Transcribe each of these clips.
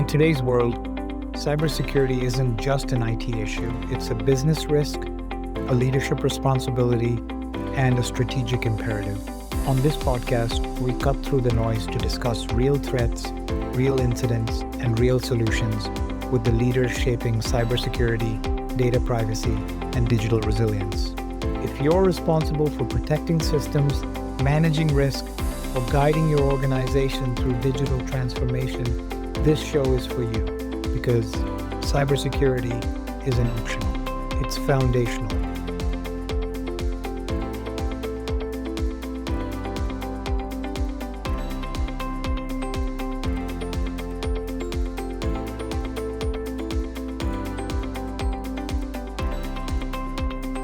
In today's world, cybersecurity isn't just an IT issue, it's a business risk, a leadership responsibility, and a strategic imperative. On this podcast, we cut through the noise to discuss real threats, real incidents, and real solutions with the leaders shaping cybersecurity, data privacy, and digital resilience. If you're responsible for protecting systems, managing risk, or guiding your organization through digital transformation, this show is for you because cybersecurity isn't optional, it's foundational.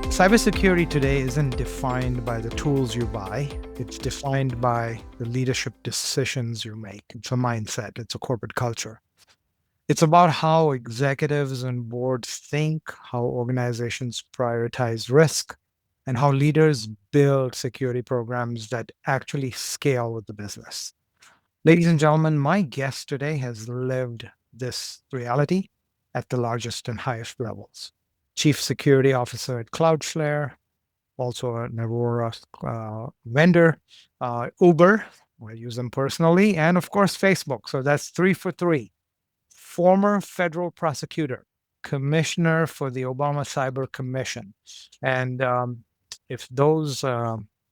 Cybersecurity today isn't defined by the tools you buy. It's defined by the leadership decisions you make. It's a mindset. It's a corporate culture. It's about how executives and boards think, how organizations prioritize risk, and how leaders build security programs that actually scale with the business. Ladies and gentlemen, my guest today has lived this reality at the largest and highest levels. Chief Security Officer at Cloudflare, also an Aurora vendor, Uber, I use them personally, and of course, Facebook. So that's 3 for 3. Former federal prosecutor, commissioner for the Obama Cyber Commission. And if those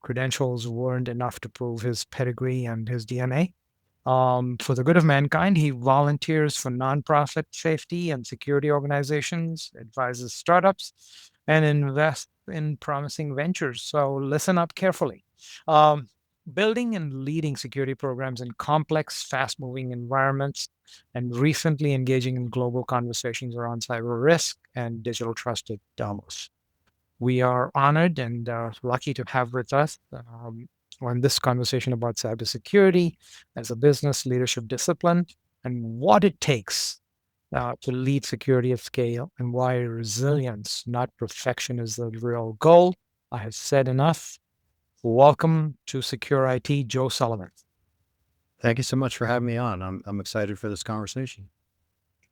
credentials weren't enough to prove his pedigree and his DNA, for the good of mankind, he volunteers for nonprofit safety and security organizations, advises startups, and invests in promising ventures. So listen up carefully. Building and leading security programs in complex, fast-moving environments, and recently engaging in global conversations around cyber risk and digital trust at Davos. We are honored and lucky to have with us on this conversation about cybersecurity as a business leadership discipline and what it takes to lead security at scale and why resilience, not perfection, is the real goal. I have said enough. Welcome to Secure IT, Joe Sullivan. Thank you so much for having me on. I'm excited for this conversation.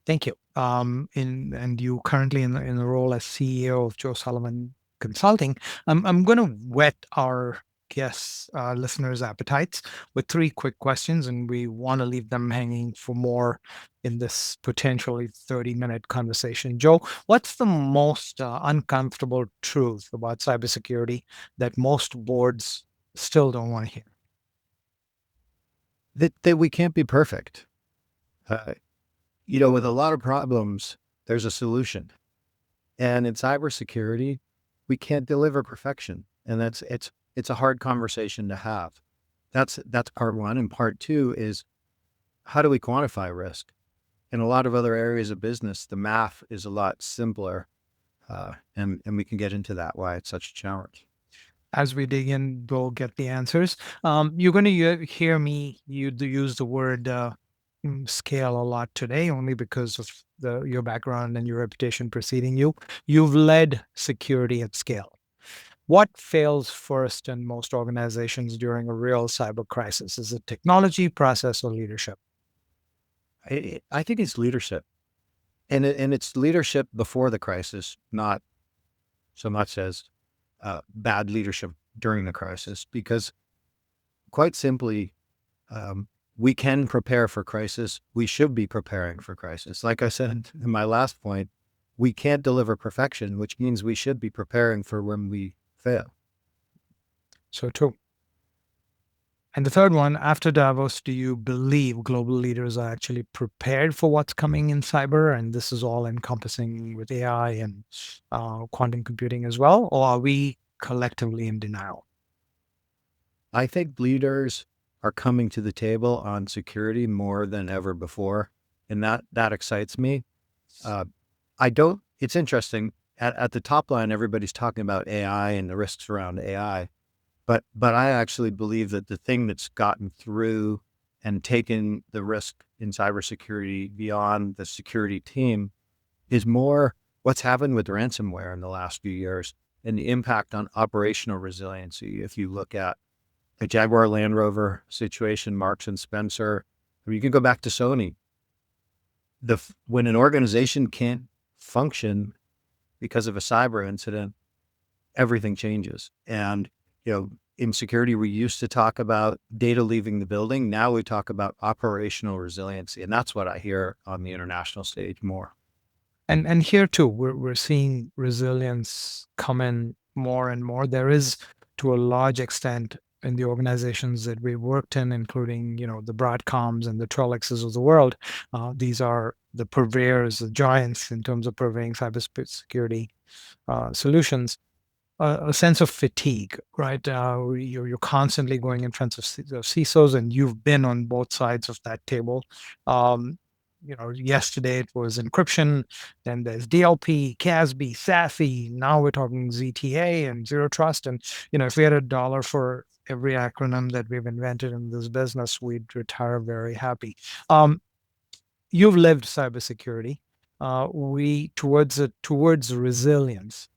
Thank you. And you currently in the role as CEO of Joe Sullivan Consulting. I'm going to whet our guests, listeners' appetites with 3 quick questions, and we want to leave them hanging for more in this potentially 30-minute conversation. Joe, what's the most uncomfortable truth about cybersecurity that most boards still don't want to hear? That we can't be perfect. With a lot of problems, there's a solution. And in cybersecurity, we can't deliver perfection. And it's a hard conversation to have. That's part one. And part two is, how do we quantify risk? In a lot of other areas of business, the math is a lot simpler. And we can get into that, why it's such a challenge. As we dig in, we'll get the answers. You're going to hear me use the word scale a lot today, only because of your background and your reputation preceding you. You've led security at scale. What fails first in most organizations during a real cyber crisis? Is it technology, process, or leadership? I think it's leadership. And it's leadership before the crisis, not so much as bad leadership during the crisis, because quite simply, we can prepare for crisis. We should be preparing for crisis. Like I said in my last point, we can't deliver perfection, which means we should be preparing for when we fail. So true. And the third one, after Davos, do you believe global leaders are actually prepared for what's coming in cyber? And this is all encompassing with AI and quantum computing as well? Or are we collectively in denial? I think leaders are coming to the table on security more than ever before. And that excites me. It's interesting. At the top line, everybody's talking about AI and the risks around AI. But I actually believe that the thing that's gotten through and taken the risk in cybersecurity beyond the security team is more what's happened with ransomware in the last few years and the impact on operational resiliency. If you look at the Jaguar Land Rover situation, Marks and Spencer, I mean, you can go back to Sony. when an organization can't function because of a cyber incident, everything changes. And, in security, we used to talk about data leaving the building. Now we talk about operational resiliency. And that's what I hear on the international stage more. And here too, we're seeing resilience come in more and more. There is, to a large extent, in the organizations that we worked in, including the Broadcoms and the Trellixes of the world. These are the purveyors, the giants in terms of purveying cybersecurity solutions. A sense of fatigue, right? You're constantly going in front of CISOs, and you've been on both sides of that table. Um, yesterday it was encryption, then there's DLP, CASB, SASE. Now we're talking ZTA and zero trust. And if we had $1 for every acronym that we've invented in this business, we'd retire very happy. You've lived cybersecurity. We towards resilience,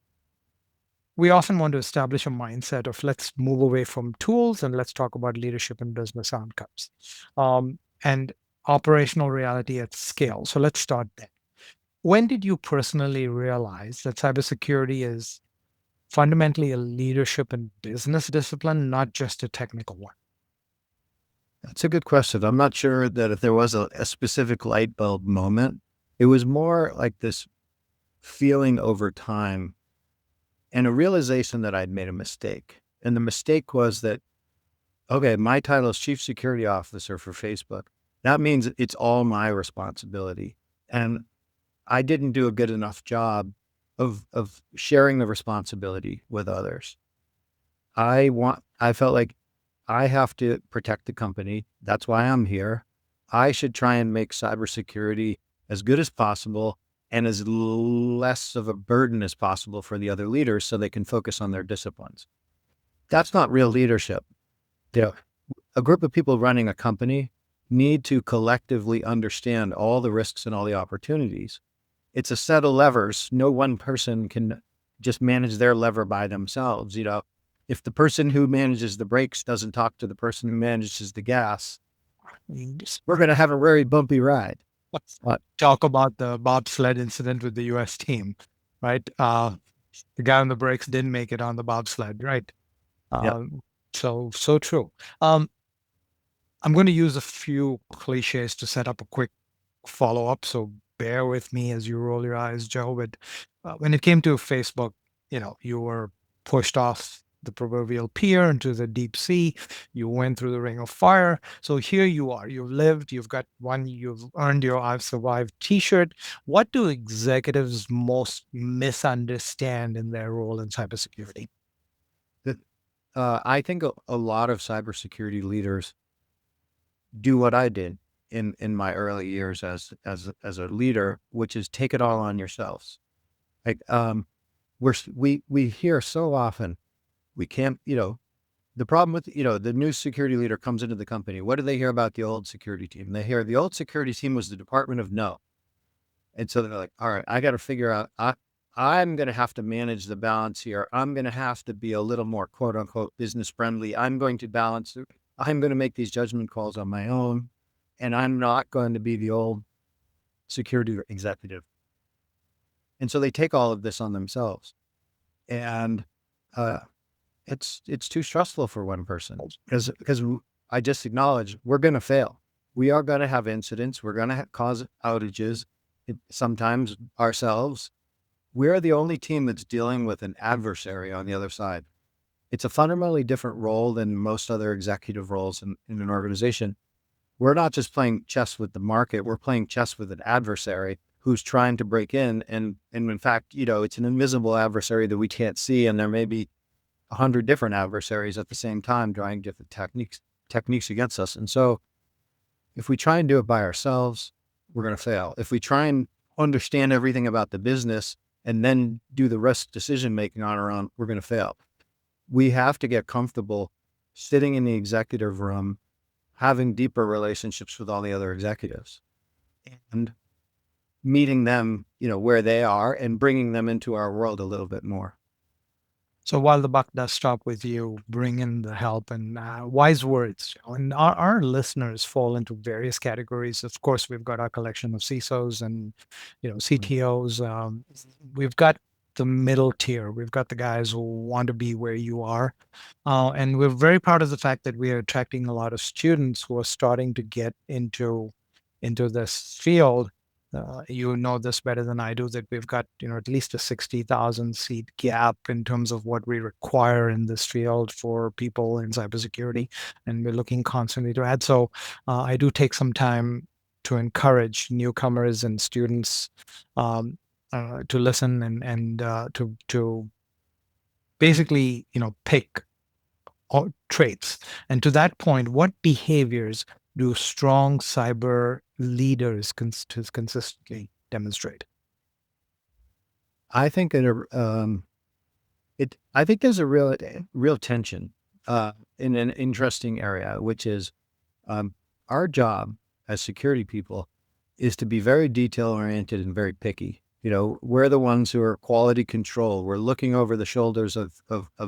we often want to establish a mindset of let's move away from tools and let's talk about leadership and business outcomes, and operational reality at scale. So let's start there. When did you personally realize that cybersecurity is fundamentally a leadership and business discipline, not just a technical one? That's a good question. I'm not sure that if there was a specific light bulb moment. It was more like this feeling over time and a realization that I'd made a mistake. And the mistake was that, okay, my title is Chief Security Officer for Facebook. That means it's all my responsibility. And I didn't do a good enough job of sharing the responsibility with others. I felt like I have to protect the company. That's why I'm here. I should try and make cybersecurity as good as possible and as less of a burden as possible for the other leaders so they can focus on their disciplines. That's not real leadership. A group of people running a company need to collectively understand all the risks and all the opportunities. It's a set of levers. No one person can just manage their lever by themselves. If the person who manages the brakes doesn't talk to the person who manages the gas, we're going to have a very bumpy ride. Let's talk about the bobsled incident with the U.S. team, right? The guy on the brakes didn't make it on the bobsled, right? Yep. So true. I'm going to use a few cliches to set up a quick follow up. So bear with me as you roll your eyes, Joe. But when it came to Facebook, you were pushed off the proverbial pier into the deep sea. You went through the ring of fire. So here you are. You've lived. You've earned your "I've survived" T-shirt. What do executives most misunderstand in their role in cybersecurity? I think a lot of cybersecurity leaders do what I did in my early years as a leader, which is take it all on yourselves. Like we hear so often, we can't. The problem with the new security leader comes into the company. What do they hear about the old security team? They hear the old security team was the Department of No, and so they're like, all right, I got to figure out. I'm going to have to manage the balance here. I'm going to have to be a little more quote unquote business friendly. I'm going to balance. I'm going to make these judgment calls on my own, and I'm not going to be the old security executive. And so they take all of this on themselves, and it's too stressful for one person because I just acknowledge we're going to fail. We are going to have incidents. We're going to cause outages, sometimes ourselves. We're the only team that's dealing with an adversary on the other side. It's a fundamentally different role than most other executive roles in an organization. We're not just playing chess with the market. We're playing chess with an adversary who's trying to break in. And in fact, it's an invisible adversary that we can't see. And there may be 100 different adversaries at the same time trying different techniques against us. And so if we try and do it by ourselves, we're going to fail. If we try and understand everything about the business and then do the risk decision making on our own, we're going to fail. We have to get comfortable sitting in the executive room, having deeper relationships with all the other executives and meeting them, where they are and bringing them into our world a little bit more. So while the buck does stop with you, bring in the help and wise words. And our listeners fall into various categories. Of course, we've got our collection of CISOs and Mm. CTOs. We've got the middle tier. We've got the guys who want to be where you are, and we're very proud of the fact that we are attracting a lot of students who are starting to get into this field. You know this better than I do, that we've got at least a 60,000 seat gap in terms of what we require in this field for people in cybersecurity, and we're looking constantly to add. So I do take some time to encourage newcomers and students to listen and to basically pick traits. And to that point, what behaviors do strong cyber leaders consistently demonstrate? I think I think there's a real tension in an interesting area, which is um, our job as security people is to be very detail oriented and very picky. We're the ones who are quality control. We're looking over the shoulders of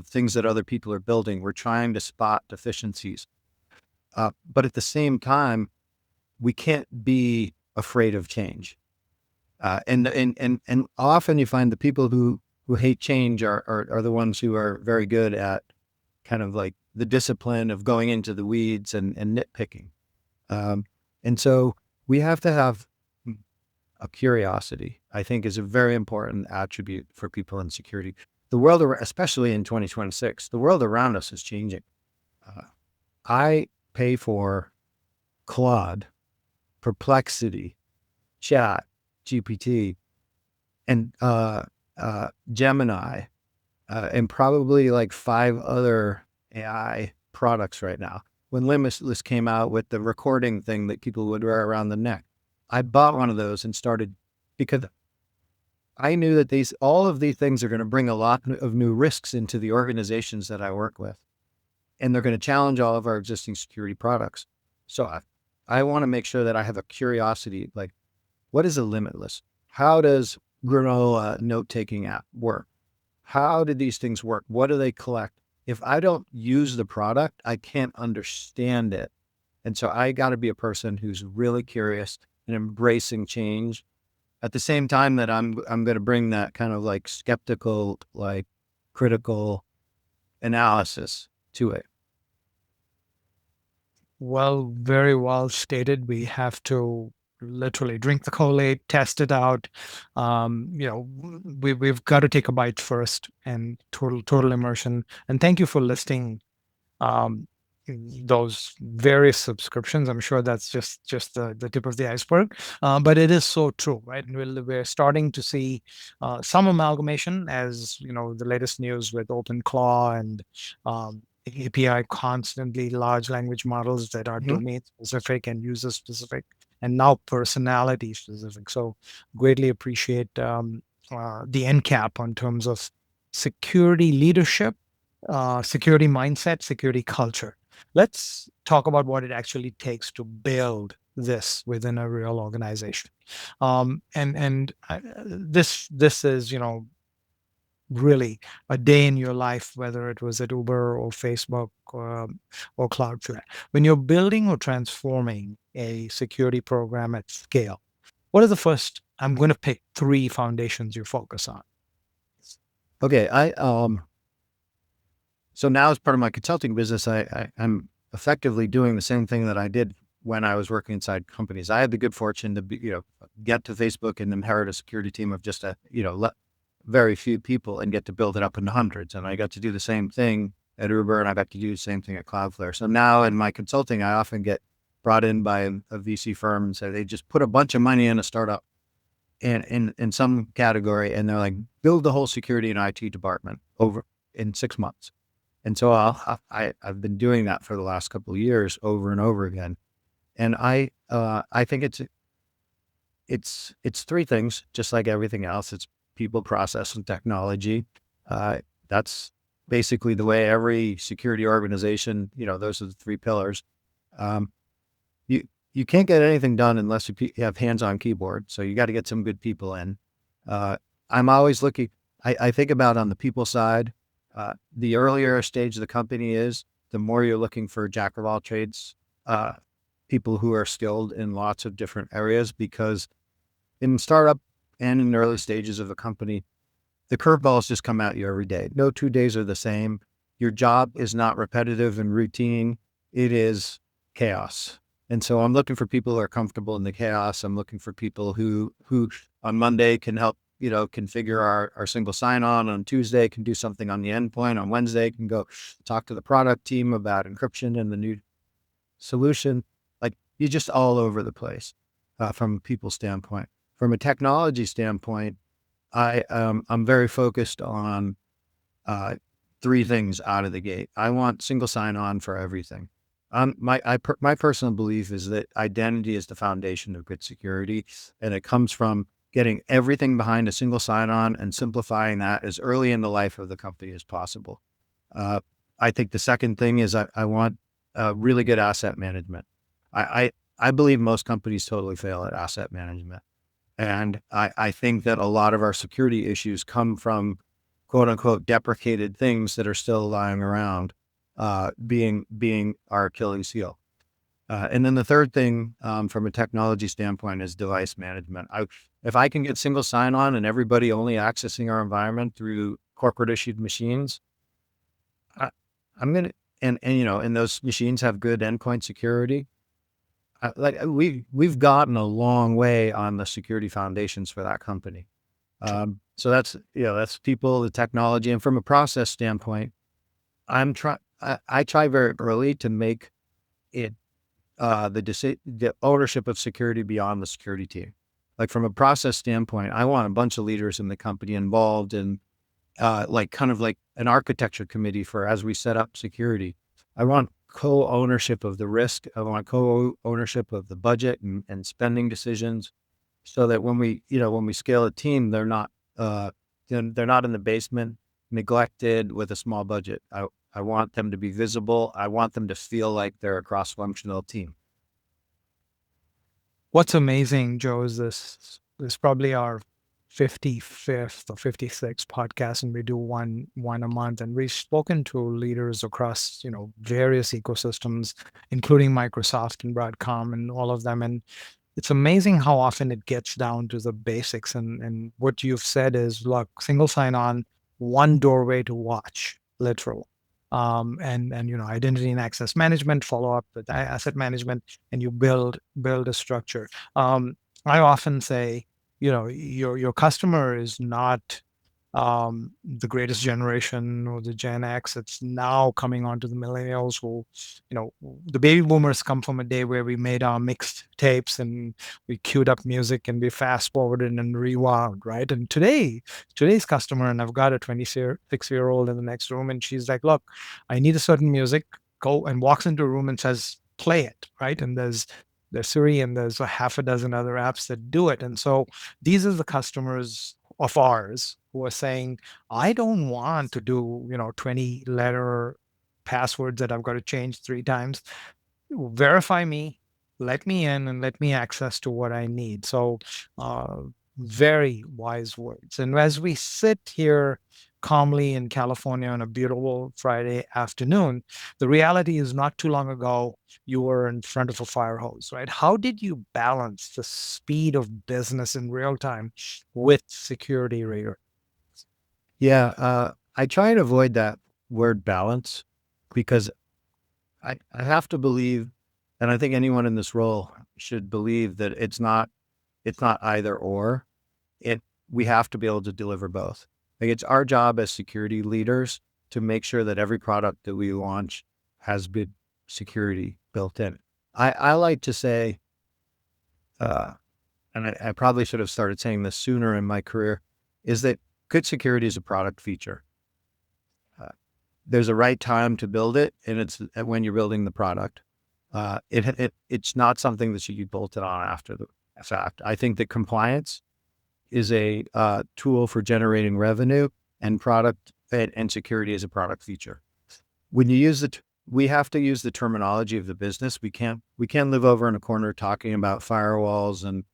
things that other people are building. We're trying to spot deficiencies. But at the same time, we can't be afraid of change. And often you find the people who hate change are the ones who are very good at kind of like the discipline of going into the weeds and nitpicking. Um, and so we have to have a curiosity, I think, is a very important attribute for people in security. The world, especially in 2026, the world around us is changing. Uh, I pay for Claude, Perplexity, Chat, GPT, and Gemini, and probably like 5 other AI products right now. When Limitless came out with the recording thing that people would wear around the neck, I bought one of those and started because I knew that all of these things are going to bring a lot of new risks into the organizations that I work with, and they're going to challenge all of our existing security products. So I want to make sure that I have a curiosity, like, what is a Limitless? How does Granola note-taking app work? How did these things work? What do they collect? If I don't use the product, I can't understand it. And so I got to be a person who's really curious and embracing change at the same time that I'm going to bring that kind of like skeptical, like critical analysis to it. Well, very well stated. We have to literally drink the Kool-Aid, test it out. We've got to take a bite first and total immersion. And thank you for listing um, those various subscriptions. I'm sure that's just the tip of the iceberg, but it is so true, right? And we're starting to see some amalgamation, as the latest news with OpenClaw and API constantly large language models that are Mhm. domain specific and user specific, and now personality specific. So greatly appreciate the NCAP on terms of security leadership, security mindset, security culture. Let's talk about what it actually takes to build this within a real organization. This is really a day in your life, whether it was at Uber or Facebook or Cloudflare. When you're building or transforming a security program at scale, what are the first? I'm going to pick three foundations you focus on. Okay, so now as part of my consulting business, I'm effectively doing the same thing that I did when I was working inside companies. I had the good fortune to get to Facebook and inherit a security team of just very few people and get to build it up into hundreds. And I got to do the same thing at Uber, and I got to do the same thing at Cloudflare. So now in my consulting, I often get brought in by a VC firm and say they just put a bunch of money in a startup and in some category, and they're like, build the whole security and IT department over in 6 months. And so I've been doing that for the last couple of years over and over again. And I think it's three things, just like everything else. It's people, process, and technology. That's basically the way every security organization, those are the three pillars. Um, you you can't get anything done unless you have hands-on keyboard. So you got to get some good people in. Uh, I'm always looking. I think about on the people side. The earlier a stage the company is, the more you're looking for jack of all trades, people who are skilled in lots of different areas, because in startup and in the early stages of a company, the curveballs just come at you every day. No 2 days are the same. Your job is not repetitive and routine. It is chaos. And so I'm looking for people who are comfortable in the chaos. I'm looking for people who on Monday can help, configure our single sign-on. On Tuesday can do something on the endpoint. On Wednesday can go talk to the product team about encryption and the new solution. Like, you're just all over the place from a people standpoint. From a technology standpoint, I'm very focused on three things out of the gate. I want single sign-on for everything. My personal belief is that identity is the foundation of good security, and it comes from getting everything behind a single sign-on and simplifying that as early in the life of the company as possible. I think the second thing is I want really good asset management. I believe most companies totally fail at asset management. And I think that a lot of our security issues come from quote unquote deprecated things that are still lying around, being our Achilles heel. And then the third thing, from a technology standpoint, is device management. If I can get single sign-on and everybody only accessing our environment through corporate issued machines, I, I'm gonna and those machines have good endpoint security. We've gotten a long way on the security foundations for that company. So that's people, the technology, and from a process standpoint, I try very early to make it the ownership of security beyond the security team. Like, from a process standpoint, I want a bunch of leaders in the company involved in kind of like an architecture committee for as we set up security. I want co-ownership of the risk. I want co-ownership of the budget and spending decisions, so that when we scale a team, they're not they're not in the basement, neglected with a small budget. I want them to be visible. I want them to feel like they're a cross-functional team. What's amazing, Joe, is this probably our 55th or 56th podcast, and we do one a month. And we've spoken to leaders across, various ecosystems, including Microsoft and Broadcom and all of them. And it's amazing how often it gets down to the basics. And what you've said is, look, single sign-on, one doorway to watch, literal. And identity and access management, follow up with asset management, and you build a structure. I often say, your customer is not the greatest generation or the Gen X. It's now coming on to the millennials who, the baby boomers come from a day where we made our mixed tapes and we queued up music and we fast forwarded and rewound, right? And today's customer, and I've got a 26-year-old in the next room, and she's like, look, I need a certain music, go, and walks into a room and says, play it, right? And there's Siri and there's a half a dozen other apps that do it. And so these are the customers of ours who are saying, I don't want to do, 20 letter passwords that I've got to change 3 times. Verify me, let me in, and let me access to what I need. So, very wise words. And as we sit here calmly in California on a beautiful Friday afternoon, the reality is, not too long ago, you were in front of a fire hose, right? How did you balance the speed of business in real time with security rigor? Yeah, I try and avoid that word balance, because I have to believe, and I think anyone in this role should believe, that it's not either or. We have to be able to deliver both. Like, it's our job as security leaders to make sure that every product that we launch has good security built in. I like to say, and I probably should have started saying this sooner in my career, is that good security is a product feature. There's a right time to build it, and it's when you're building the product. It's not something that should be bolted on after the fact. I think that compliance is a tool for generating revenue, and product and security is a product feature. When you use we have to use the terminology of the business. We can't live over in a corner talking about firewalls and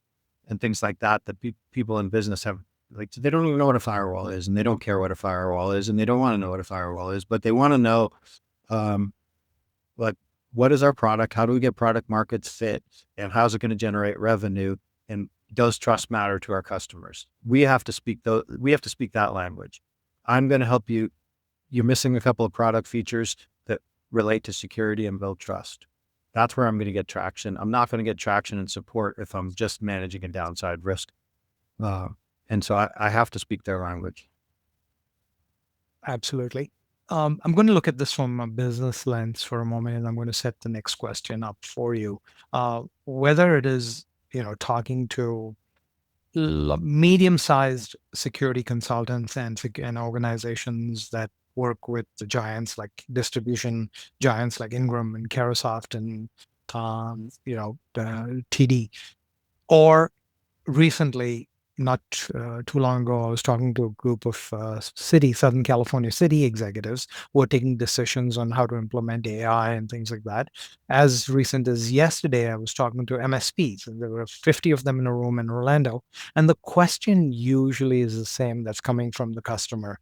things like that people in business like they don't even know what a firewall is, and they don't care what a firewall is, and they don't want to know what a firewall is, but they want to know, um, like, what is our product? How do we get product market fit? And how's it going to generate revenue? And does trust matter to our customers? We have to speak that language. I'm going to help you. You're missing a couple of product features that relate to security and build trust. That's where I'm going to get traction. I'm not going to get traction and support if I'm just managing a downside risk. Uh, and so I have to speak their language. Absolutely. I'm going to look at this from a business lens for a moment, and I'm going to set the next question up for you. Whether it is, talking to medium-sized security consultants and organizations that work with the giants like distribution giants like Ingram and Carosoft and TD, or recently, not too long ago, I was talking to a group of Southern California city executives who are taking decisions on how to implement AI and things like that. As recent as yesterday, I was talking to MSPs, and there were 50 of them in a room in Orlando. And the question usually is the same that's coming from the customer.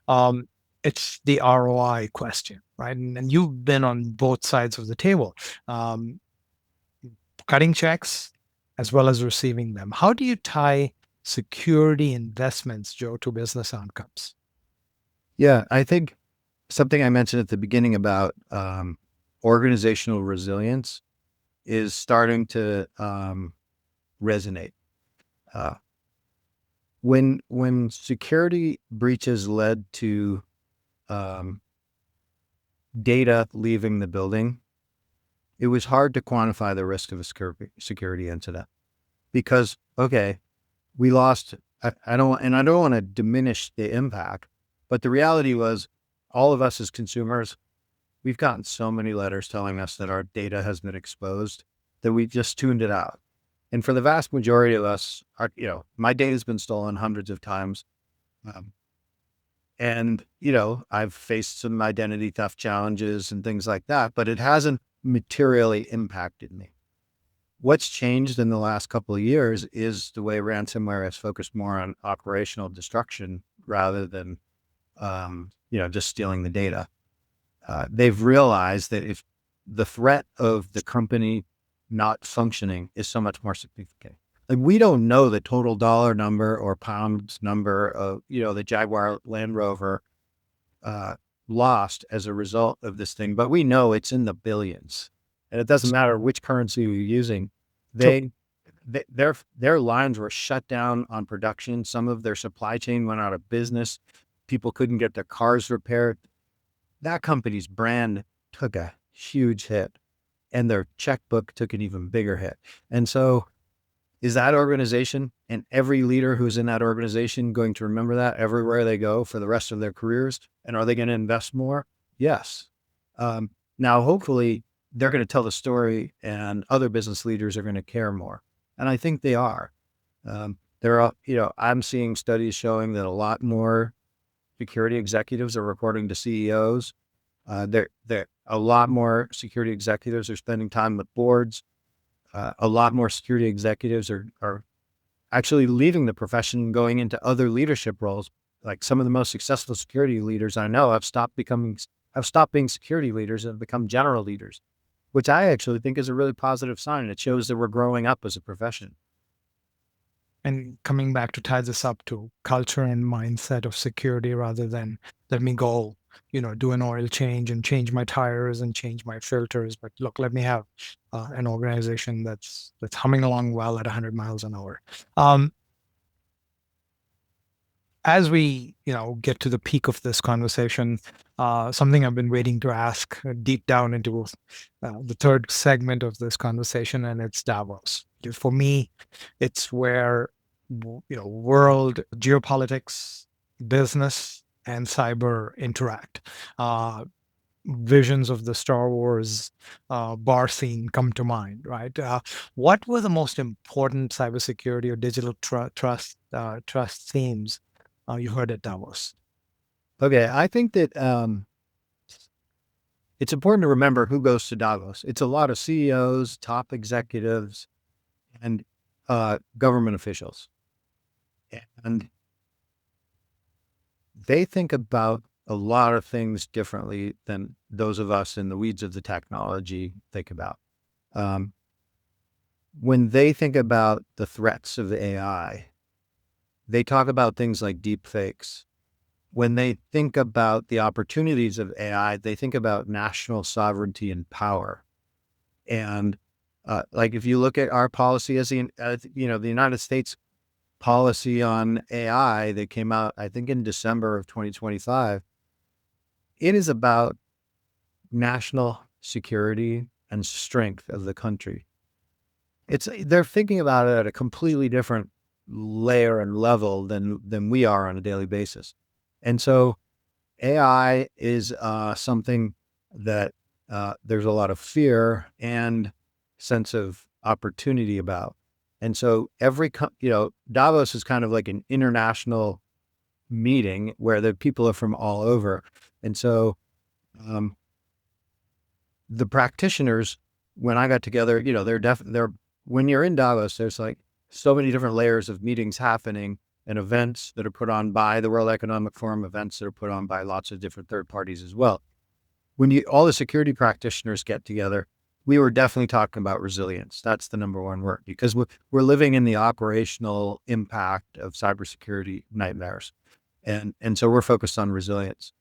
Um, it's the ROI question, right? And you've been on both sides of the table. Um, Cutting checks as well as receiving them. How do you tie security investments, Joe, to business outcomes? Yeah, I think something I mentioned at the beginning about organizational resilience is starting to resonate. Uh, when security breaches led to um, data leaving the building, it was hard to quantify the risk of a security incident because, okay, we lost. I don't want to diminish the impact, but the reality was, all of us as consumers, we've gotten so many letters telling us that our data has been exposed that we just tuned it out. And for the vast majority of us, my data's been stolen hundreds of times. Um, and, I've faced some identity theft challenges and things like that, but it hasn't materially impacted me. What's changed in the last couple of years is the way ransomware has focused more on operational destruction rather than, just stealing the data. They've realized that if the threat of the company not functioning is so much more significant. Like, we don't know the total dollar number or pounds number of, the Jaguar Land Rover lost as a result of this thing, but we know it's in the billions, and it doesn't matter which currency you're using. So, Their lines were shut down on production. Some of their supply chain went out of business. People couldn't get their cars repaired. That company's brand took a huge hit, and their checkbook took an even bigger hit. And so, is that organization and every leader who's in that organization going to remember that everywhere they go for the rest of their careers? And are they going to invest more? Yes. Now, hopefully, they're going to tell the story, and other business leaders are going to care more. And I think they are. I'm seeing studies showing that a lot more security executives are reporting to CEOs. A lot more security executives are spending time with boards. A lot more security executives are actually leaving the profession and going into other leadership roles. Like, some of the most successful security leaders I know have stopped being security leaders and have become general leaders, which I actually think is a really positive sign. It shows that we're growing up as a profession. and coming back to tie this up to culture and mindset of security rather than let me go, do an oil change and change my tires and change my filters. But look, let me have an organization that's humming along well at 100 miles an hour. Um, as we get to the peak of this conversation, something I've been waiting to ask deep down into the third segment of this conversation, and it's Davos. For me, it's where world geopolitics, business, and cyber interact. Visions of the Star Wars bar scene come to mind, right? What were the most important cybersecurity or digital trust themes you heard at Davos? Okay, I think that it's important to remember who goes to Davos. It's a lot of CEOs, top executives, and government officials. And they think about a lot of things differently than those of us in the weeds of the technology think about. Um, when they think about the threats of AI, they talk about things like deep fakes. When they think about the opportunities of AI, they think about national sovereignty and power. And like if you look at our policy the United States policy on AI that came out, I think in December of 2025, it is about national security and strength of the country. They're thinking about it at a completely different layer and level than we are on a daily basis. And so AI is something that there's a lot of fear and sense of opportunity about. And so Davos is kind of like an international meeting where the people are from all over. And so um, the practitioners, when I got together, they're when you're in Davos, there's like so many different layers of meetings happening and events that are put on by the World Economic Forum, events that are put on by lots of different third parties as well. When all the security practitioners get together, we were definitely talking about resilience. That's the number one word, because we're living in the operational impact of cybersecurity nightmares. And so we're focused on resilience.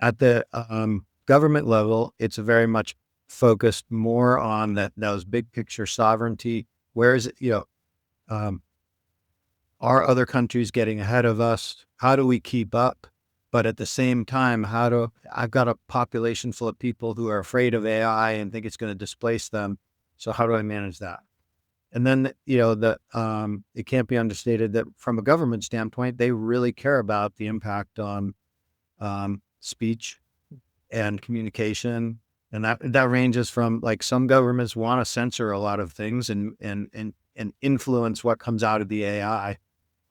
At the government level, it's very much focused more on those big picture sovereignty. Where is it? Um, are other countries getting ahead of us? How do we keep up? But at the same time, I've got a population full of people who are afraid of AI and think it's going to displace them. So how do I manage that? And then, it can't be understated that from a government standpoint, they really care about the impact on speech and communication. And that ranges from, like, some governments want to censor a lot of things and influence what comes out of the AI.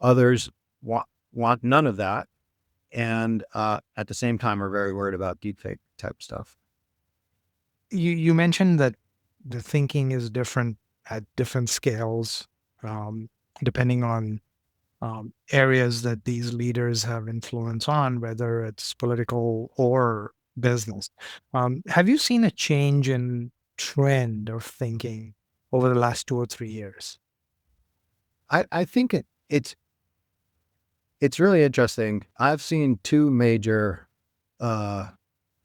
Others want none of that. And at the same time are very worried about deepfake type stuff. You mentioned that the thinking is different at different scales, depending on areas that these leaders have influence on, whether it's political or business. Have you seen a change in trend of thinking over the last 2 or 3 years? I think it's really interesting. I've seen two major uh,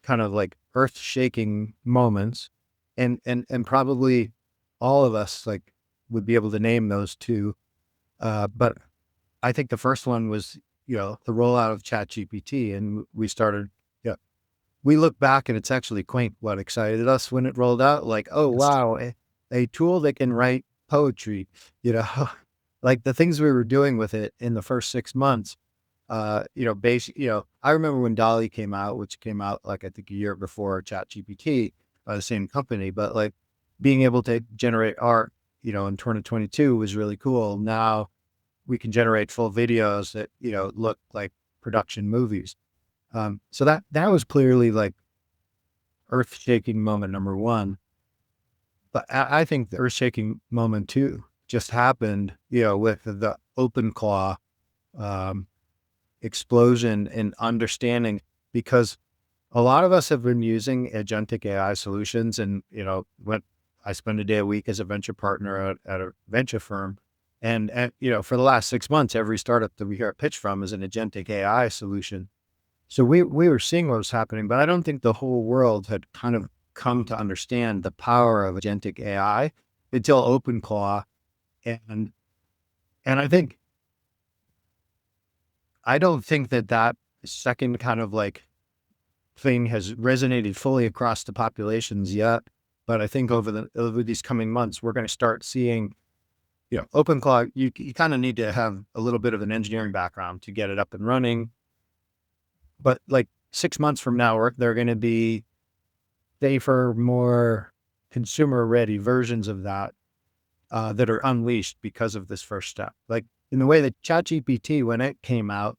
kind of like earth shaking moments, and probably all of us like would be able to name those two. But I think the first one was, the rollout of ChatGPT, and we started. Yeah, we look back and it's actually quaint what excited us when it rolled out. Like, oh Yes. wow, a tool that can write poetry. You know, like the things we were doing with it in the first 6 months. I remember when Dolly came out, which came out like I think a year before ChatGPT by the same company, but like being able to generate art, in 2022 was really cool. Now we can generate full videos that, look like production movies. So that was clearly like earth shaking moment number one. But I think the earth shaking moment two just happened, with the OpenClaw um, explosion in understanding, because a lot of us have been using agentic AI solutions. And, when I spend a day a week as a venture partner at a venture firm, and for the last 6 months, every startup that we hear a pitch from is an agentic AI solution. So we were seeing what was happening, but I don't think the whole world had kind of come to understand the power of agentic AI until OpenClaw. And and I don't think that second kind of like thing has resonated fully across the populations yet. But I think over these coming months, we're going to start seeing, OpenClaw. You kind of need to have a little bit of an engineering background to get it up and running. But like 6 months from now, they're going to be safer, more consumer ready versions of that that are unleashed because of this first step. Like in the way that ChatGPT, when it came out,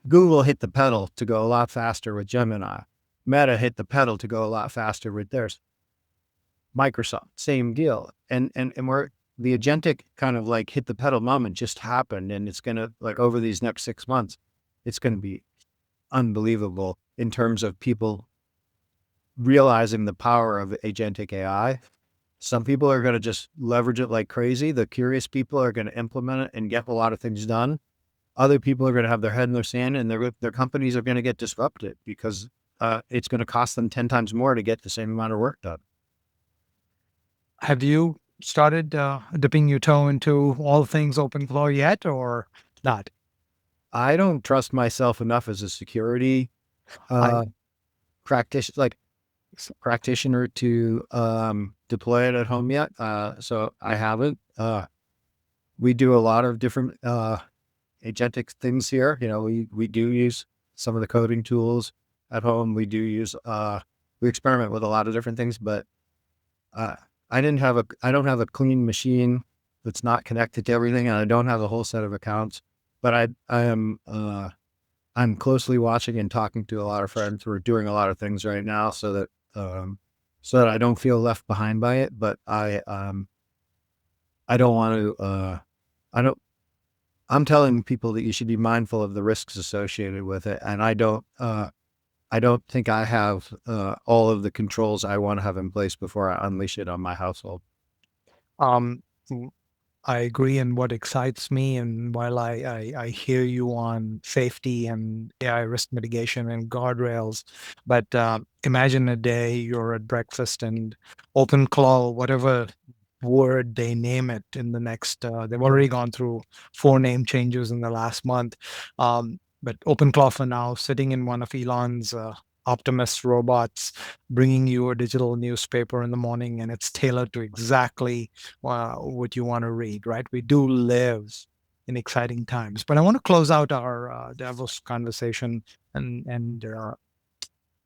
Google hit the pedal to go a lot faster with Gemini. Meta hit the pedal to go a lot faster with theirs. Microsoft, same deal. And where the agentic kind of like hit the pedal moment just happened, and it's gonna, like, over these next 6 months, it's going to be unbelievable in terms of people realizing the power of agentic AI. Some people are going to just leverage it like crazy. The curious people are going to implement it and get a lot of things done. Other people are going to have their head in their sand, and their companies are going to get disrupted because it's going to cost them 10 times more to get the same amount of work done. Have you started dipping your toe into all things OpenClaw yet, or not? I don't trust myself enough as a security I uh, practitioner, practitioner to deploy it at home yet. So I haven't. We do a lot of different agentic things here. You know, we do use some of the coding tools at home. We do use we experiment with a lot of different things, but uh, I don't have a clean machine that's not connected to everything, and I don't have a whole set of accounts. But I am I'm closely watching and talking to a lot of friends who are doing a lot of things right now, um, so that I don't feel left behind by it. But I don't want to I don't I'm telling people that you should be mindful of the risks associated with it, and I don't think I have all of the controls I want to have in place before I unleash it on my household. um I agree. And what excites me, and while I hear you on safety and AI risk mitigation and guardrails, but imagine a day you're at breakfast and OpenClaw, whatever word they name it in the next, they've already gone through 4 name changes in the last month. But OpenClaw for now, sitting in one of Elon's Optimus robots, bringing you a digital newspaper in the morning, and it's tailored to exactly what you want to read, right? We do live in exciting times. But I want to close out our Davos conversation and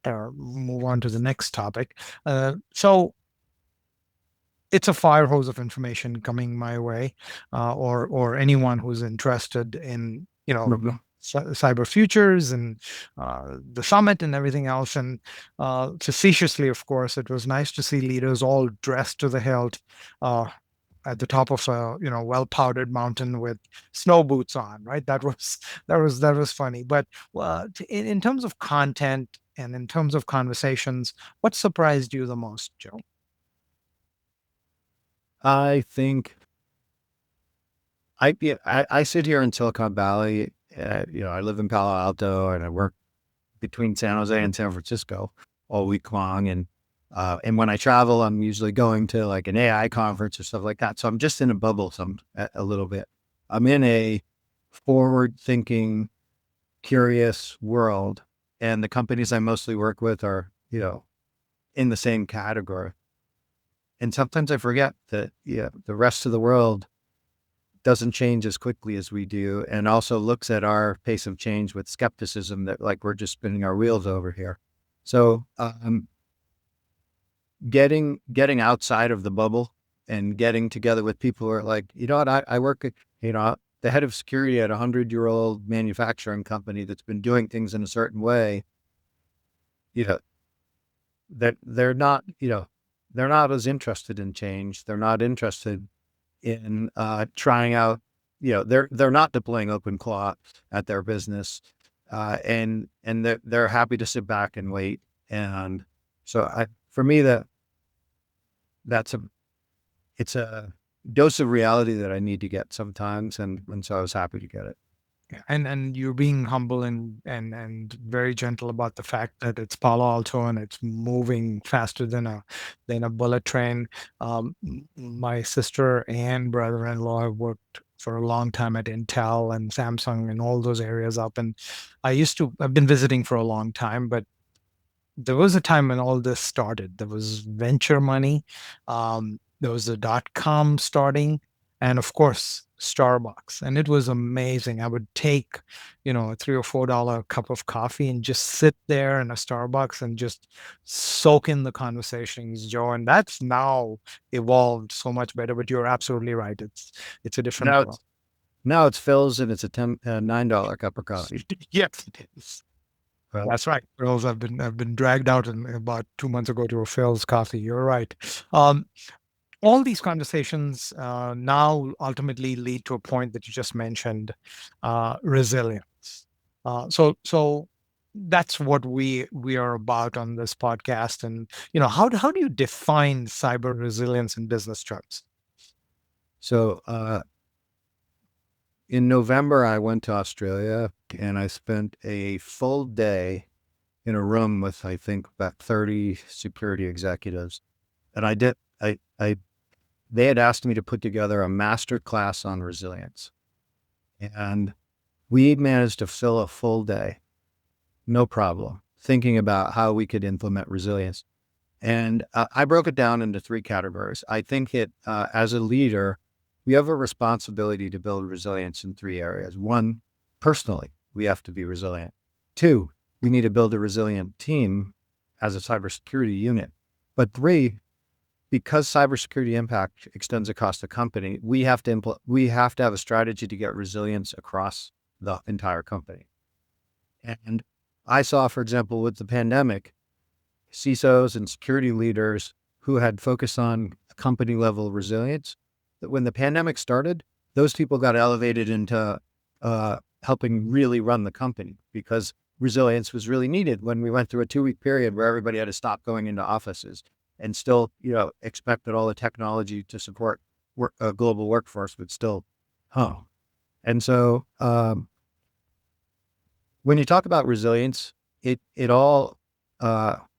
move on to the next topic. So it's a fire hose of information coming my way, or anyone who's interested in Mhm. cyber futures and the summit and everything else. And facetiously, of course, it was nice to see leaders all dressed to the hilt uh, at the top of a well powdered mountain with snow boots on. Right, that was funny. But in terms of content and in terms of conversations, what surprised you the most, Joe? I think I sit here in Silicon Valley. You know, I live in Palo Alto and I work between San Jose and San Francisco all week long. And when I travel, I'm usually going to like an AI conference or stuff like that. So I'm just in a bubble a little bit. I'm in a forward thinking, curious world. And the companies I mostly work with are, you know, in the same category. And sometimes I forget that, yeah, the rest of the world doesn't change as quickly as we do, and also looks at our pace of change with skepticism that like we're just spinning our wheels over here. So getting outside of the bubble and getting together with people who are like, you know what, I work at, you know, the head of security at a 100-year-old manufacturing company that's been doing things in a certain way, you know, that they're not, you know, they're not as interested in change. They're not interested in trying out, you know, they're not deploying OpenClaw at their business, and they're happy to sit back and wait. And so for me, that's a it's a dose of reality that I need to get sometimes, and so I was happy to get it. Yeah, and you're being humble and very gentle about the fact that it's Palo Alto and it's moving faster than a bullet train. My sister and brother-in-law have worked for a long time at Intel and Samsung and all those areas up. And I've been visiting for a long time, but there was a time when all this started. There was venture money. There was the .com starting, and of course Starbucks. And it was amazing. I would take, a $3 or $4 cup of coffee and just sit there in a Starbucks and just soak in the conversations, Joe. And that's now evolved so much better. But you're absolutely right. It's a different Now world. it's now it's Phil's, and it's a $9 cup of coffee. Yes, it is. Well, That's right. Phil's. I've been dragged out about 2 months ago to a Phil's coffee. You're right. Um, all these conversations now ultimately lead to a point that you just mentioned: resilience. So that's what we are about on this podcast. And how do you define cyber resilience in business terms? So in November, I went to Australia and I spent a full day in a room with, I think, about 30 security executives. And they had asked me to put together a master class on resilience. And we managed to fill a full day, no problem, thinking about how we could implement resilience. And I broke it down into three categories. I think as a leader, we have a responsibility to build resilience in three areas. One, personally, we have to be resilient. Two, we need to build a resilient team as a cybersecurity unit. But three, because cybersecurity impact extends across the company, we have to have a strategy to get resilience across the entire company. And I saw, for example, with the pandemic, CISOs and security leaders who had focused on company level resilience, that when the pandemic started, those people got elevated into helping really run the company because resilience was really needed when we went through a 2-week period where everybody had to stop going into offices and still, expected all the technology to support a global workforce would still home. And so when you talk about resilience, it all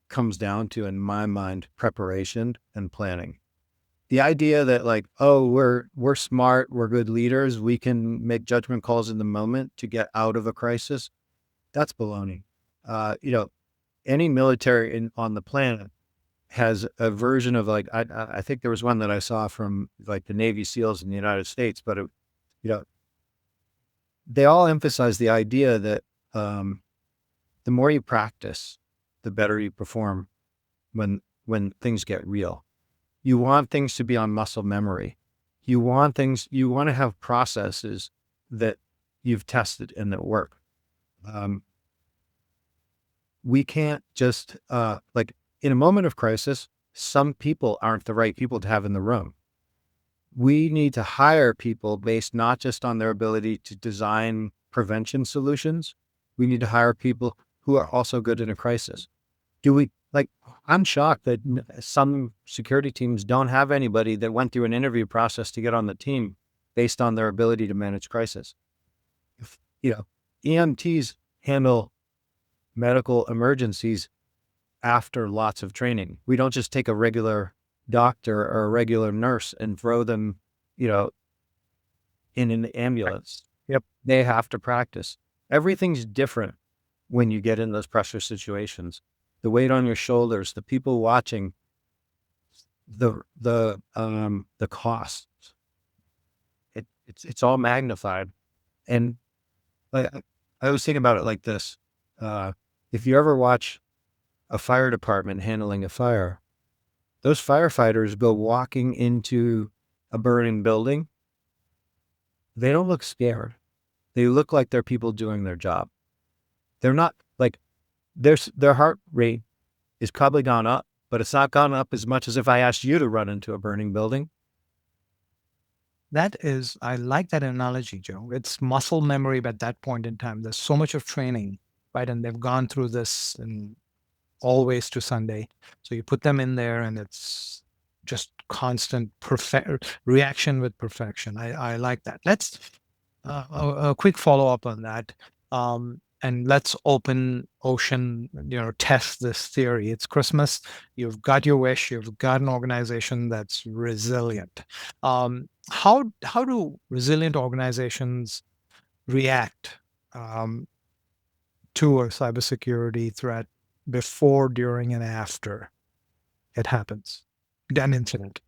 comes down to, in my mind, preparation and planning. The idea that we're smart, we're good leaders, we can make judgment calls in the moment to get out of a crisis, that's baloney. Any military on the planet has a version of I think there was one that I saw from the Navy SEALs in the United States, but they all emphasize the idea that the more you practice, the better you perform when things get real. You want things to be on muscle memory. You want to have processes that you've tested and that work. We can't just, in a moment of crisis, some people aren't the right people to have in the room. We need to hire people based not just on their ability to design prevention solutions. We need to hire people who are also good in a crisis. I'm shocked that some security teams don't have anybody that went through an interview process to get on the team based on their ability to manage crisis. EMTs handle medical emergencies after lots of training. We don't just take a regular doctor or a regular nurse and throw them, in an ambulance. Yep. They have to practice. Everything's different when you get in those pressure situations. The weight on your shoulders, the people watching, the costs. It's all magnified. And I was thinking about it like this. If you ever watch a fire department handling a fire, those firefighters go walking into a burning building. They don't look scared. They look like they're people doing their job. They're not their heart rate is probably gone up, but it's not gone up as much as if I asked you to run into a burning building. I like that analogy, Joe. It's muscle memory at that point in time. There's so much of training, right? And they've gone through this and always to Sunday. So you put them in there and it's just constant reaction with perfection. I like that. Let's a quick follow up on that. And let's open ocean, test this theory. It's Christmas. You've got your wish. You've got an organization that's resilient. How do resilient organizations react to a cybersecurity threat before, during, and after it happens, an incident?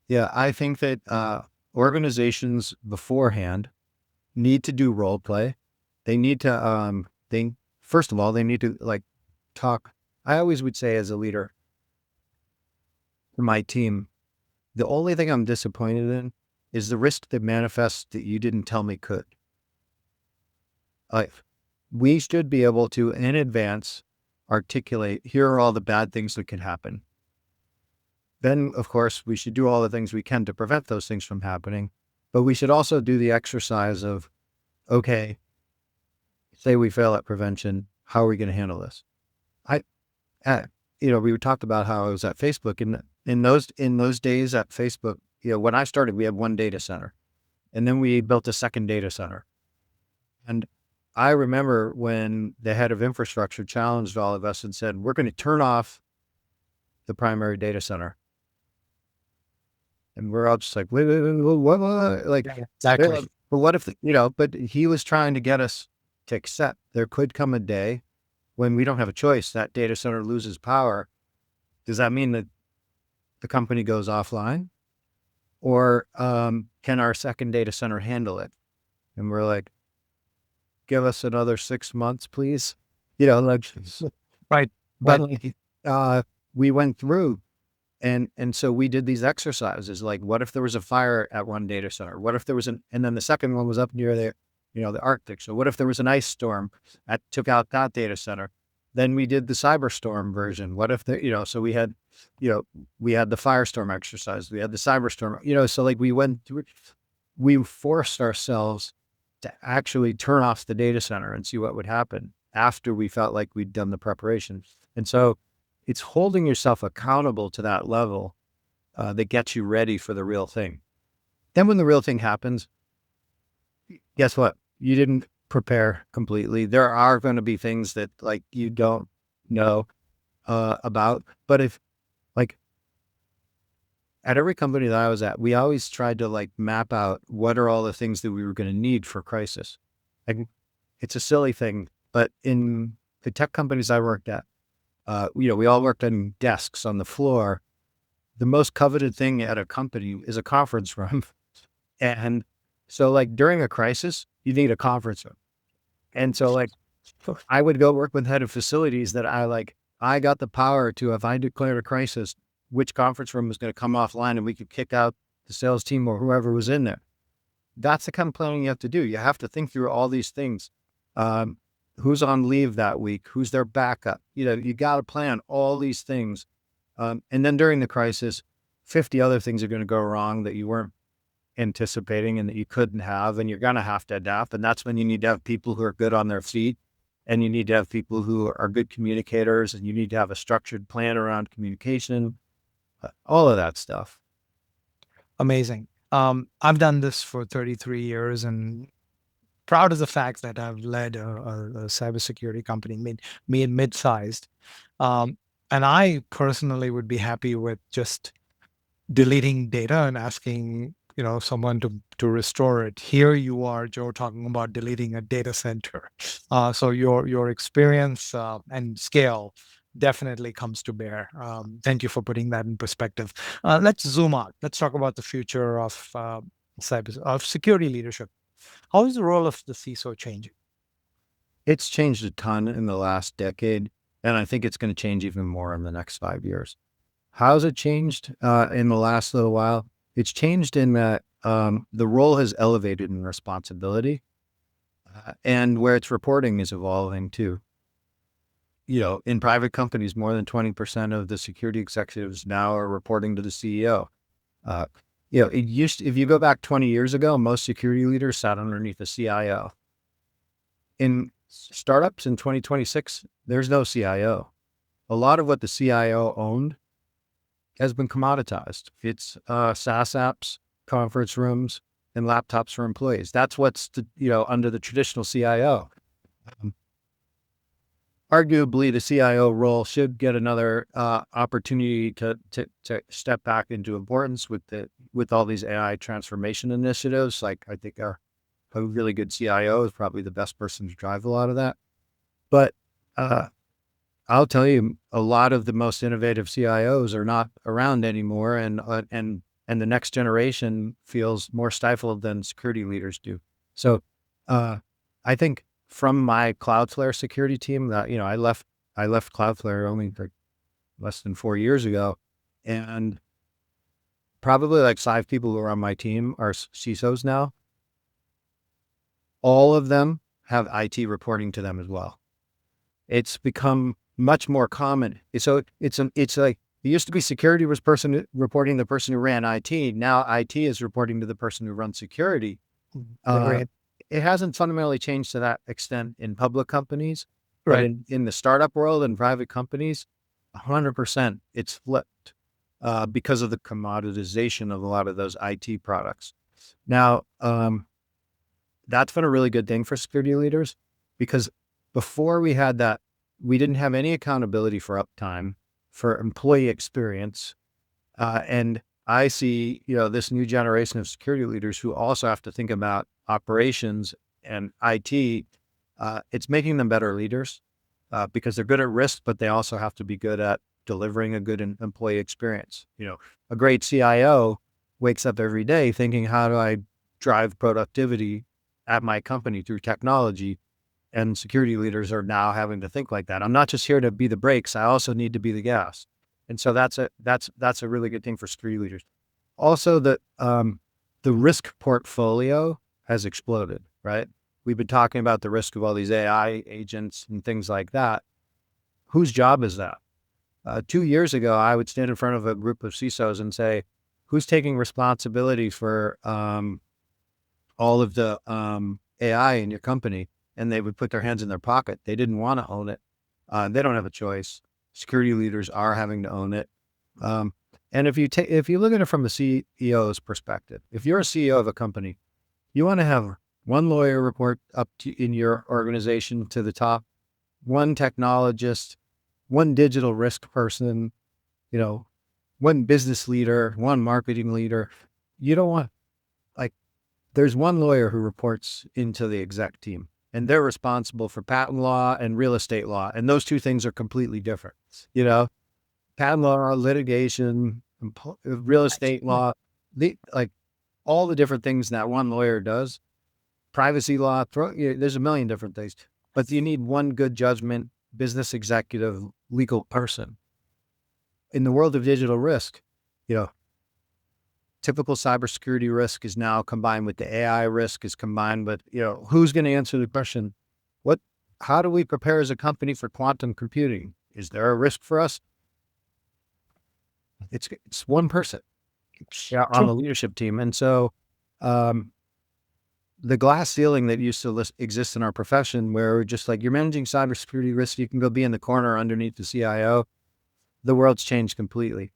Yeah, I think that organizations beforehand need to do role play. They need to first of all, they need to talk. I always would say as a leader for my team, the only thing I'm disappointed in is the risk that manifests that you didn't tell me could. We should be able to, in advance, articulate, here are all the bad things that can happen. Then, of course, we should do all the things we can to prevent those things from happening. But we should also do the exercise of, okay, say we fail at prevention, how are we going to handle this? I, uh, we talked about how I was at Facebook, and in those days at Facebook, when I started, we had one data center, and then we built a second data center. And I remember when the head of infrastructure challenged all of us and said, "We're going to turn off the primary data center." And we're all just like, wait, what? Like, Yeah, exactly. but what if, but he was trying to get us to accept there could come a day when we don't have a choice. That data center loses power. Does that mean that the company goes offline? Or can our second data center handle it? And we're like, give us another 6 months, please. Like, Right. but Right. we went through and so we did these exercises. Like, what if there was a fire at one data center? What if there was and then the second one was up near the Arctic. So what if there was an ice storm that took out that data center? Then we did the cyberstorm version. What if so we had, we had the firestorm exercise. We had the cyberstorm, so like we went through, we forced ourselves to actually turn off the data center and see what would happen after we felt like we'd done the preparation. And so it's holding yourself accountable to that level that gets you ready for the real thing. Then when the real thing happens, guess what? You didn't prepare completely. There are going to be things that like you don't know about. But if like at every company that I was at, we always tried to like map out what are all the things that we were going to need for crisis. Like, it's a silly thing, but in the tech companies I worked at, we all worked on desks on the floor. The most coveted thing at a company is a conference room. And so like during a crisis, you need a conference room. And so like I would go work with head of facilities that I got the power to, if I declared a crisis, which conference room was going to come offline and we could kick out the sales team or whoever was in there. That's the kind of planning you have to do. You have to think through all these things. Who's on leave that week? Who's their backup? You got to plan all these things. And then during the crisis, 50 other things are going to go wrong that you weren't anticipating and that you couldn't have, and you're going to have to adapt. And that's when you need to have people who are good on their feet, and you need to have people who are good communicators, and you need to have a structured plan around communication, all of that stuff. Amazing. I've done this for 33 years and proud of the fact that I've led a cybersecurity company, mid-sized. And I personally would be happy with just deleting data and asking, someone to restore it. Here you are, Joe, talking about deleting a data center. So your experience and scale definitely comes to bear. Thank you for putting that in perspective. Let's zoom out. Let's talk about the future of security leadership. How is the role of the CISO changing? It's changed a ton in the last decade, and I think it's going to change even more in the next 5 years. How's it changed in the last little while? It's changed in that the role has elevated in responsibility, and where it's reporting is evolving too. In private companies, more than 20% of the security executives now are reporting to the CEO. If you go back 20 years ago, most security leaders sat underneath a CIO. In startups in 2026, there's no CIO. A lot of what the CIO owned has been commoditized. It's SaaS apps, conference rooms, and laptops for employees. That's what's under the traditional CIO. Arguably, the CIO role should get another opportunity to step back into importance with all these AI transformation initiatives. Like, I think a really good CIO is probably the best person to drive a lot of that. But I'll tell you, a lot of the most innovative CIOs are not around anymore, and the next generation feels more stifled than security leaders do. So, I think from my Cloudflare security team that I left Cloudflare only for less than 4 years ago, and probably like 5 people who are on my team are CISOs now. All of them have IT reporting to them as well. It's become much more common. So it's like, it used to be security was person reporting to the person who ran IT. Now IT is reporting to the person who runs security. Great. it hasn't fundamentally changed to that extent in public companies, but Right. in the startup world and private companies, 100% it's flipped because of the commoditization of a lot of those IT products. Now, that's been a really good thing for security leaders because before we had that, we didn't have any accountability for uptime, for employee experience, and I see, this new generation of security leaders who also have to think about operations and IT. It's making them better leaders because they're good at risk, but they also have to be good at delivering a good employee experience. A great CIO wakes up every day thinking, how do I drive productivity at my company through technology? And security leaders are now having to think like that. I'm not just here to be the brakes. I also need to be the gas. And so that's a really good thing for security leaders. Also, the risk portfolio has exploded, right? We've been talking about the risk of all these AI agents and things like that. Whose job is that? 2 years ago, I would stand in front of a group of CISOs and say, who's taking responsibility for all of the AI in your company? And they would put their hands in their pocket. They didn't want to own it. They don't have a choice. Security leaders are having to own it. And if you look at it from the CEO's perspective, if you're a CEO of a company, you want to have one lawyer report up in your organization to the top, one technologist, one digital risk person, you know, one business leader, one marketing leader. You don't want, like, there's one lawyer who reports into the exec team, and they're responsible for patent law and real estate law. And those two things are completely different. You know, patent law, litigation, real estate law, like all the different things that one lawyer does, privacy law, there's a million different things, but you need one good judgment, business executive, legal person. In the world of digital risk, you know, typical cybersecurity risk is now combined with the AI risk is combined with, who's going to answer the question? How do we prepare as a company for quantum computing? Is there a risk for us? It's one person on True. the leadership team. And so, the glass ceiling that used to exist in our profession, where we're just like, you're managing cybersecurity risk, you can go be in the corner underneath the CIO. The world's changed completely.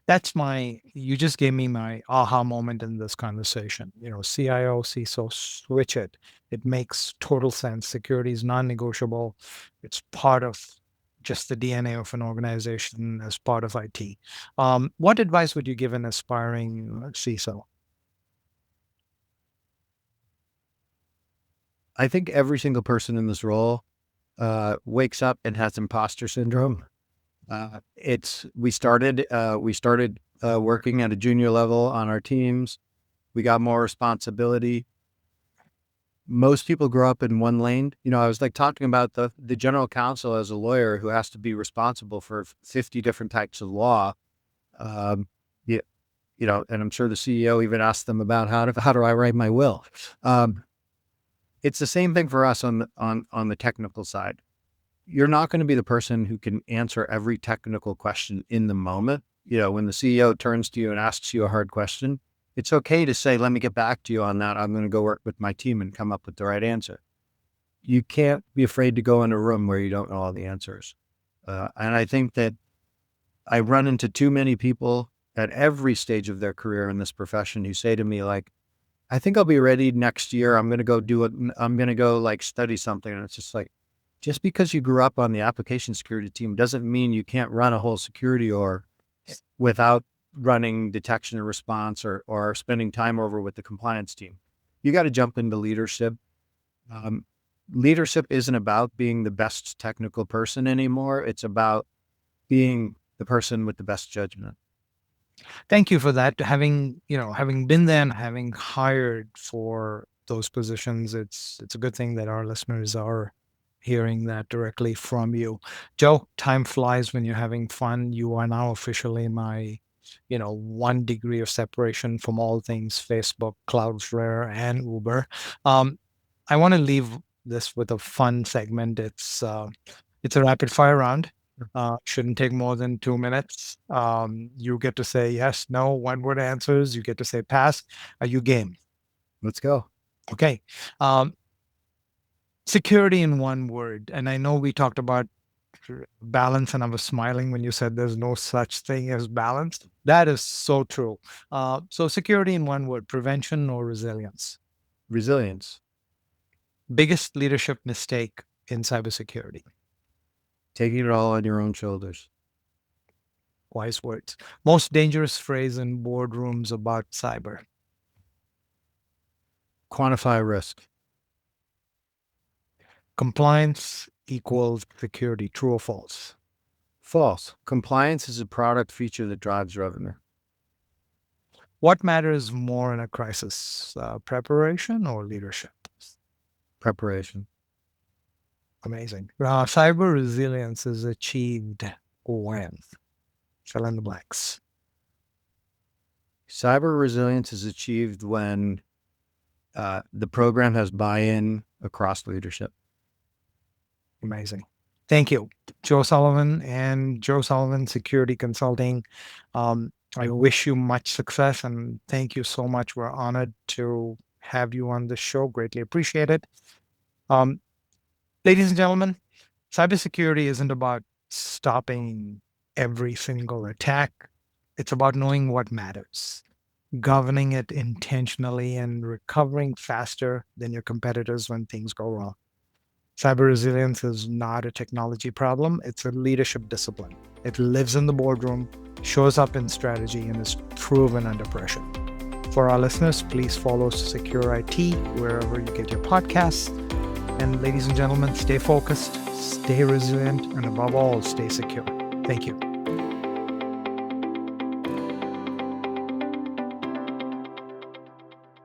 You just gave me my aha moment in this conversation. CIO, CISO, switch it. It makes total sense. Security is non-negotiable. It's part of just the DNA of an organization as part of IT. What advice would you give an aspiring CISO? I think every single person in this role wakes up and has imposter syndrome. We started working at a junior level on our teams. We got more responsibility. Most people grow up in one lane. I was like talking about the general counsel as a lawyer who has to be responsible for 50 different types of law. Yeah, and I'm sure the CEO even asked them about how do I write my will. It's the same thing for us on the technical side. You're not going to be the person who can answer every technical question in the moment. When the CEO turns to you and asks you a hard question, it's okay to say, let me get back to you on that. I'm going to go work with my team and come up with the right answer. You can't be afraid to go in a room where you don't know all the answers. And I think that I run into too many people at every stage of their career in this profession who say to me, like, I think I'll be ready next year. I'm going to go do it. I'm going to go study something. And it's just like, just because you grew up on the application security team doesn't mean you can't run a whole security org without running detection and response or spending time over with the compliance team. You got to jump into leadership. Leadership isn't about being the best technical person anymore. It's about being the person with the best judgment. Thank you for that. Having been there and having hired for those positions, it's a good thing that our listeners are hearing that directly from you. Joe, time flies when you're having fun. You are now officially my, 1 degree of separation from all things Facebook, Cloudflare, and Uber. I want to leave this with a fun segment. It's a rapid fire round. Shouldn't take more than 2 minutes. You get to say yes, no, one word answers. You get to say pass. Are you game? Let's go. Okay. Um, Security in one word. And I know we talked about balance, and I was smiling when you said there's no such thing as balance. That is so true. So, security in one word: prevention or resilience. Resilience, Biggest leadership mistake in cybersecurity. taking it all on your own shoulders. Wise words. Most dangerous phrase in boardrooms about cyber. Quantify risk. Compliance equals security. True or false? False. Compliance is a product feature that drives revenue. What matters more in a crisis? Preparation or leadership? Preparation. Amazing. Cyber resilience is achieved when? Fill in the blanks. Cyber resilience is achieved when the program has buy-in across leadership. Amazing. Thank you, Joe Sullivan and Joe Sullivan Security Consulting. I wish you much success and thank you so much. We're honored to have you on the show. Greatly appreciate it. Um, Ladies and gentlemen, cybersecurity isn't about stopping every single attack. It's about knowing what matters, governing it intentionally, and recovering faster than your competitors when things go wrong. Cyber resilience is not a technology problem, it's a leadership discipline. It lives in the boardroom, shows up in strategy, and is proven under pressure. For our listeners, please follow Secure IT wherever you get your podcasts. And ladies and gentlemen, stay focused, stay resilient, and above all, stay secure. Thank you.